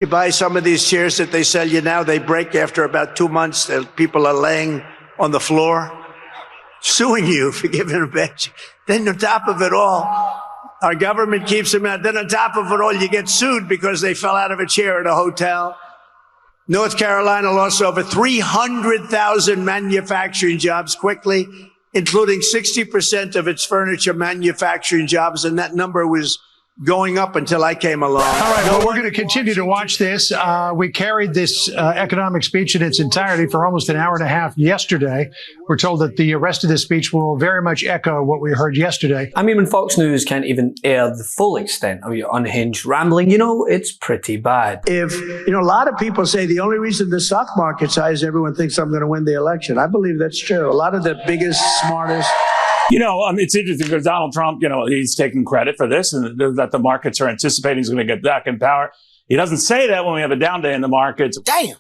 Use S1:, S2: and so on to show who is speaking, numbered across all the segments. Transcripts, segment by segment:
S1: You buy some of these chairs that they sell you now, they break after about 2 months. People are laying on the floor, suing you for giving them bad chairs. Then on top of it all, our government keeps them out. Then on top of it all, you get sued because they fell out of a chair at a hotel. North Carolina lost over 300,000 manufacturing jobs quickly, including 60% of its furniture manufacturing jobs, and that number was going up until I came along.
S2: All right, well, we're going to continue to watch this. We carried this economic speech in its entirety for almost an hour and a half yesterday. We're told that the rest of this speech will very much echo what we heard yesterday.
S3: I mean, when Fox News can't even air the full extent of your unhinged rambling, it's pretty bad.
S1: A lot of people say the only reason the stock market's high is everyone thinks I'm going to win the election. I believe that's true. A lot of the biggest, smartest...
S4: It's interesting because Donald Trump, he's taking credit for this and that the markets are anticipating he's going to get back in power. He doesn't say that when we have a down day in the markets.
S3: Damn!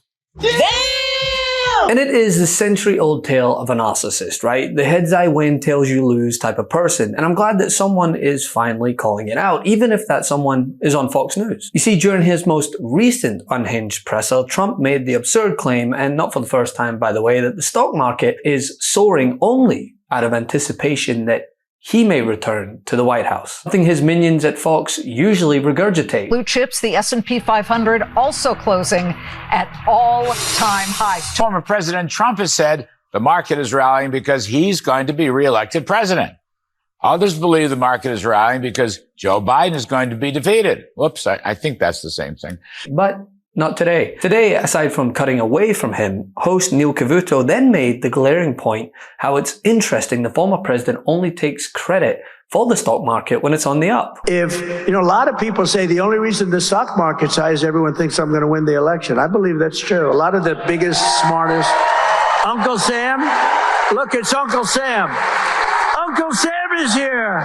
S3: And it is the century-old tale of a narcissist, right? The heads I win, tails you lose type of person. And I'm glad that someone is finally calling it out, even if that someone is on Fox News. You see, during his most recent unhinged presser, Trump made the absurd claim, and not for the first time, by the way, that the stock market is soaring only out of anticipation that he may return to the White House, something his minions at Fox usually regurgitate.
S5: Blue chips, the S&P 500 also closing at all-time highs.
S6: Former President Trump has said the market is rallying because he's going to be reelected president. Others believe the market is rallying because Joe Biden is going to be defeated. Whoops, I think that's the same thing.
S3: But not today. Today, aside from cutting away from him, host Neil Cavuto then made the glaring point how it's interesting the former president only takes credit for the stock market when it's on the up.
S1: A lot of people say the only reason the stock market's high is everyone thinks I'm going to win the election. I believe that's true. A lot of the biggest, smartest... Uncle Sam? Look, it's Uncle Sam. Uncle Sam is here.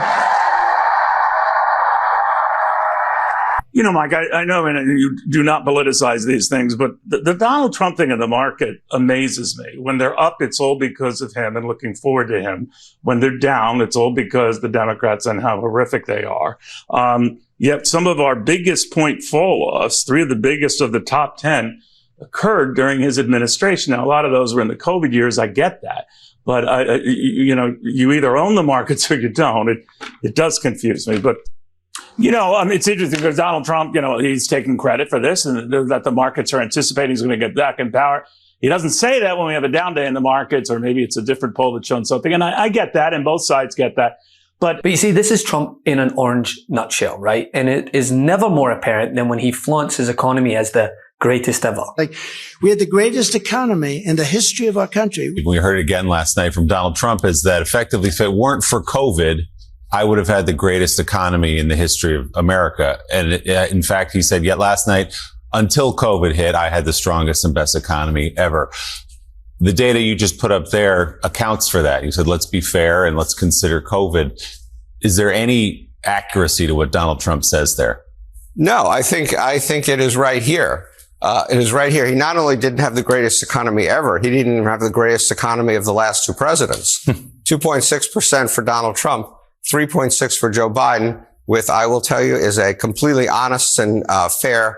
S4: Mike, I know you do not politicize these things, but the Donald Trump thing in the market amazes me. When they're up, it's all because of him and looking forward to him. When they're down, it's all because the Democrats and how horrific they are. Yet some of our biggest point fall offs, 3 of the biggest of the top 10, occurred during his administration. Now, a lot of those were in the COVID years. I get that. But, you either own the markets or you don't. It does confuse me. But it's interesting because Donald Trump, he's taking credit for this and that the markets are anticipating he's going to get back in power. He doesn't say that when we have a down day in the markets, or maybe it's a different poll that's shown something. And I get that, and both sides get that. But
S3: you see, this is Trump in an orange nutshell, right? And it is never more apparent than when he flaunts his economy as the greatest ever.
S1: We had the greatest economy in the history of our country.
S7: We heard it again last night from Donald Trump, is that effectively, if it weren't for COVID, I would have had the greatest economy in the history of America. And in fact, he said yet last night, until COVID hit, I had the strongest and best economy ever. The data you just put up there accounts for that. You said, let's be fair and let's consider COVID. Is there any accuracy to what Donald Trump says there?
S8: No, I think it is right here. It is right here. He not only didn't have the greatest economy ever, he didn't even have the greatest economy of the last 2 presidents. 2.6% for Donald Trump. 3.6 for Joe Biden, with, I will tell you, is a completely honest and fair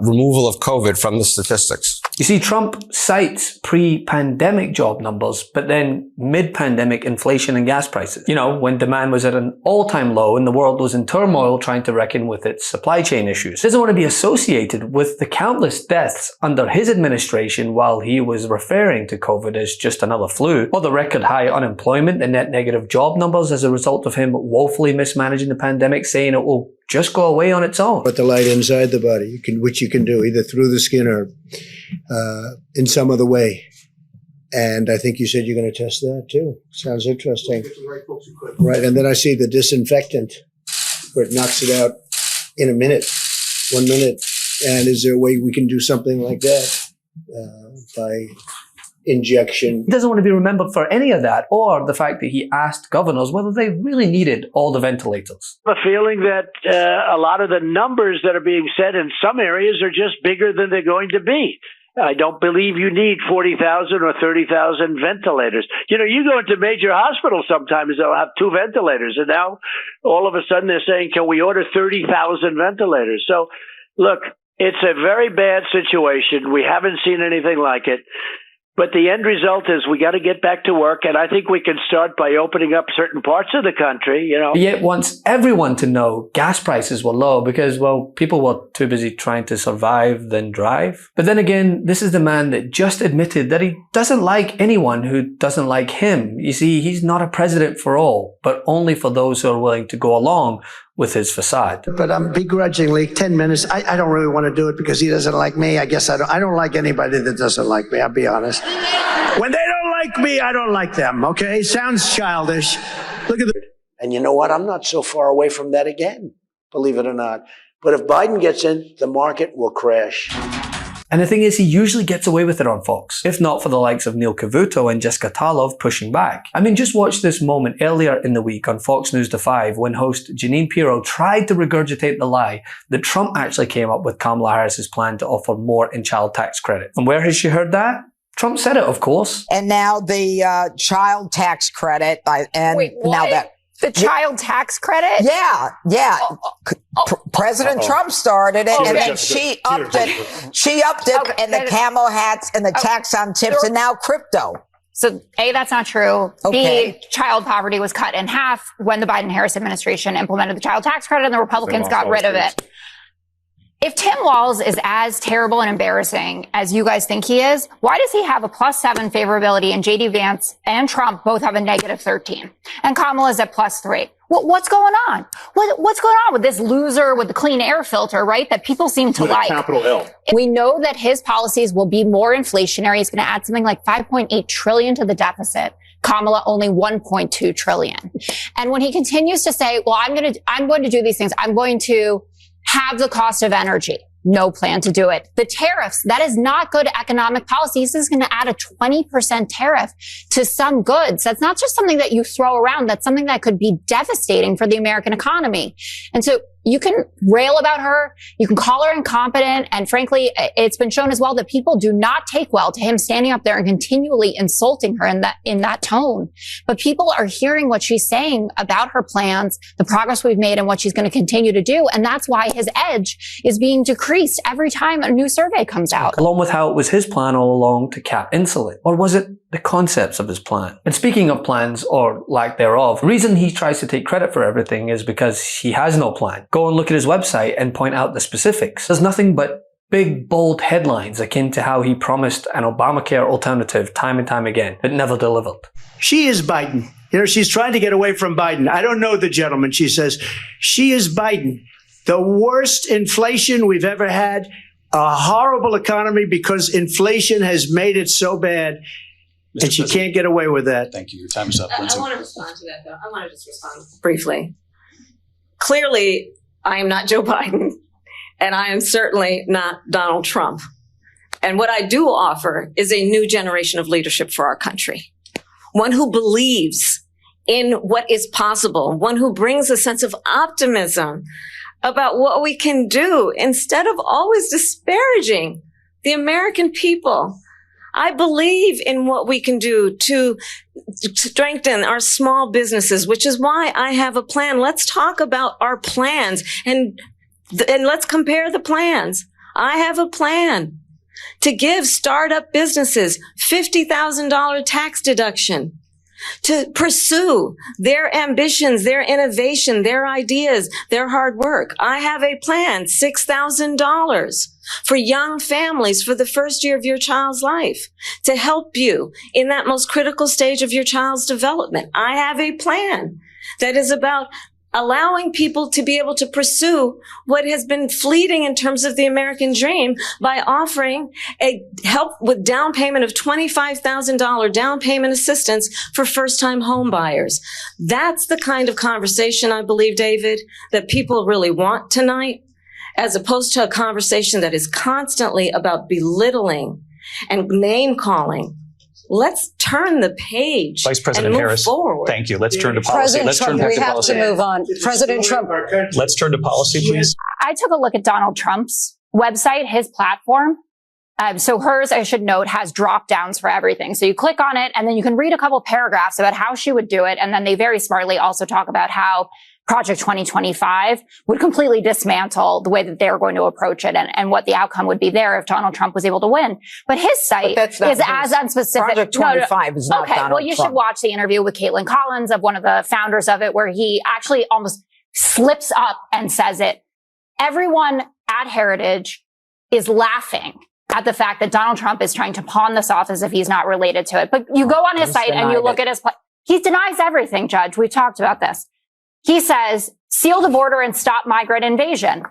S8: removal of COVID from the statistics.
S3: You see, Trump cites pre-pandemic job numbers, but then mid-pandemic inflation and gas prices. When demand was at an all-time low and the world was in turmoil trying to reckon with its supply chain issues. He doesn't want to be associated with the countless deaths under his administration while he was referring to COVID as just another flu, or the record high unemployment and net negative job numbers as a result of him woefully mismanaging the pandemic, saying it will just go away on its own.
S1: Put the light inside the body, which you can do either through the skin or in some other way. And I think you said you're going to test that too. Sounds interesting. Right. And then I see the disinfectant where it knocks it out in a minute, 1 minute. And is there a way we can do something like that by injection?
S3: He doesn't want to be remembered for any of that, or the fact that he asked governors whether they really needed all the ventilators.
S1: A feeling that a lot of the numbers that are being said in some areas are just bigger than they're going to be. I don't believe you need 40,000 or 30,000 ventilators. You go into major hospitals sometimes, they'll have 2 ventilators. And now all of a sudden they're saying, can we order 30,000 ventilators? So look, It's a very bad situation. We haven't seen anything like it. But the end result is we got to get back to work. And I think we can start by opening up certain parts of the country, you know.
S3: He yet wants everyone to know gas prices were low because, well, people were too busy trying to survive than drive. But then again, this is the man that just admitted that he doesn't like anyone who doesn't like him. You see, he's not a president for all, but only for those who are willing to go along with his facade.
S1: But I'm begrudgingly 10 minutes. I don't really want to do it because he doesn't like me. I guess I don't like anybody that doesn't like me. I'll be honest. When they don't like me, I don't like them. Okay. Sounds childish. Look at the, and you know what? I'm not so far away from that again, believe it or not. But if Biden gets in, the market will crash.
S3: And the thing is, he usually gets away with it on Fox, if not for the likes of Neil Cavuto and Jessica Tarlov pushing back. I mean, just watch this moment earlier in the week on Fox News to 5 when host Jeanine Pirro tried to regurgitate the lie that Trump actually came up with Kamala Harris's plan to offer more in child tax credit. And where has she heard that? Trump said it, of course.
S9: And now the child tax credit.
S10: Wait, what?
S9: Now that
S10: the child tax credit?
S9: Yeah. President Trump started it, and then she upped it, and the camel hats and the tax on tips, and now crypto.
S10: So A, that's not true.
S9: Okay.
S10: B, child poverty was cut in half when the Biden-Harris administration implemented the child tax credit and the Republicans got rid of it. If Tim Walz is as terrible and embarrassing as you guys think he is, why does he have a +7 favorability and JD Vance and Trump both have a -13? And Kamala's at +3. What's going on? What's going on with this loser with the clean air filter, right? That people seem to like.
S11: Capital L.
S10: We know that his policies will be more inflationary. He's going to add something like $5.8 trillion to the deficit. Kamala only $1.2 trillion. And when he continues to say, well, I'm going to do these things. I'm going to have the cost of energy. No plan to do it. The tariffs, that is not good economic policy. This is going to add a 20% tariff to some goods. That's not just something that you throw around. That's something that could be devastating for the American economy. And so you can rail about her. You can call her incompetent. And frankly, it's been shown as well that people do not take well to him standing up there and continually insulting her in that tone. But people are hearing what she's saying about her plans, the progress we've made, and what she's going to continue to do. And that's why his edge is being decreased every time a new survey comes out.
S3: Along with how it was his plan all along to cap insulin. Or was it the concepts of his plan? And speaking of plans, or lack thereof, the reason he tries to take credit for everything is because he has no plan. Go and look at his website and point out the specifics. There's nothing but big, bold headlines akin to how he promised an Obamacare alternative time and time again, but never delivered.
S1: She is Biden. You know, she's trying to get away from Biden. I don't know the gentleman. She says, she is Biden. The worst inflation we've ever had, a horrible economy because inflation has made it so bad. And she can't get away with that.
S11: Thank you. Your time is up.
S12: I want to respond to that, though. I want to just respond briefly. Clearly, I am not Joe Biden, and I am certainly not Donald Trump. And what I do offer is a new generation of leadership for our country. One who believes in what is possible. One who brings a sense of optimism about what we can do instead of always disparaging the American people. I believe in what we can do to strengthen our small businesses, which is why I have a plan. Let's talk about our plans and let's compare the plans. I have a plan to give startup businesses $50,000 tax deduction to pursue their ambitions, their innovation, their ideas, their hard work. I have a plan, $6,000 for young families for the first year of your child's life to help you in that most critical stage of your child's development. I have a plan that is about allowing people to be able to pursue what has been fleeting in terms of the American dream by offering a help with down payment of $25,000 down payment assistance for first-time home buyers. That's the kind of conversation, I believe, David, that people really want tonight, as opposed to a conversation that is constantly about belittling and name-calling. Let's turn the page.
S11: Vice President
S12: and move
S11: Harris,
S12: forward.
S11: thank you. Let's turn to policy.
S9: President Trump, we have to move on. President Trump.
S11: Let's turn to policy, please.
S10: I took a look at Donald Trump's website, his platform. So hers, I should note, has drop downs for everything. So you click on it and then you can read a couple paragraphs about how she would do it. And then they very smartly also talk about how Project 2025 would completely dismantle the way that they're going to approach it and what the outcome would be there if Donald Trump was able to win. But his site is as unspecific.
S9: Project 25 is not
S10: okay,
S9: Donald
S10: well, you
S9: Trump.
S10: should watch the interview with Caitlin Collins, of one of the founders of it, where he actually almost slips up and says it. Everyone at Heritage is laughing at the fact that Donald Trump is trying to pawn this off as if he's not related to it. But you go on his site and you look at his, he denies everything, Judge. We've talked about this. He says, seal the border and stop migrant invasion.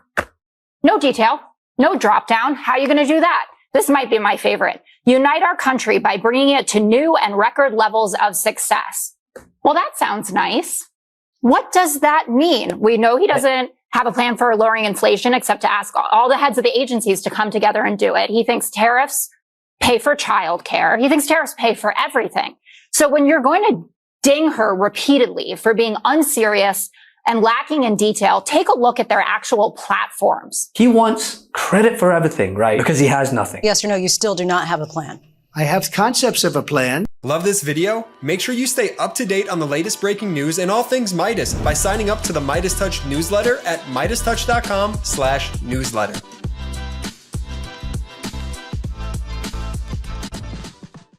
S10: No detail, no drop down. How are you going to do that? This might be my favorite. Unite our country by bringing it to new and record levels of success. Well, that sounds nice. What does that mean? We know he doesn't have a plan for lowering inflation except to ask all the heads of the agencies to come together and do it. He thinks tariffs pay for childcare. He thinks tariffs pay for everything. So when you're going to ding her repeatedly for being unserious and lacking in detail, take a look at their actual platforms.
S3: He wants credit for everything, right? Because he has nothing.
S13: Yes or no, you still do not have a plan.
S1: I have concepts of a plan.
S14: Love this video? Make sure you stay up to date on the latest breaking news and all things Meidas by signing up to the MeidasTouch newsletter at MeidasTouch.com/newsletter.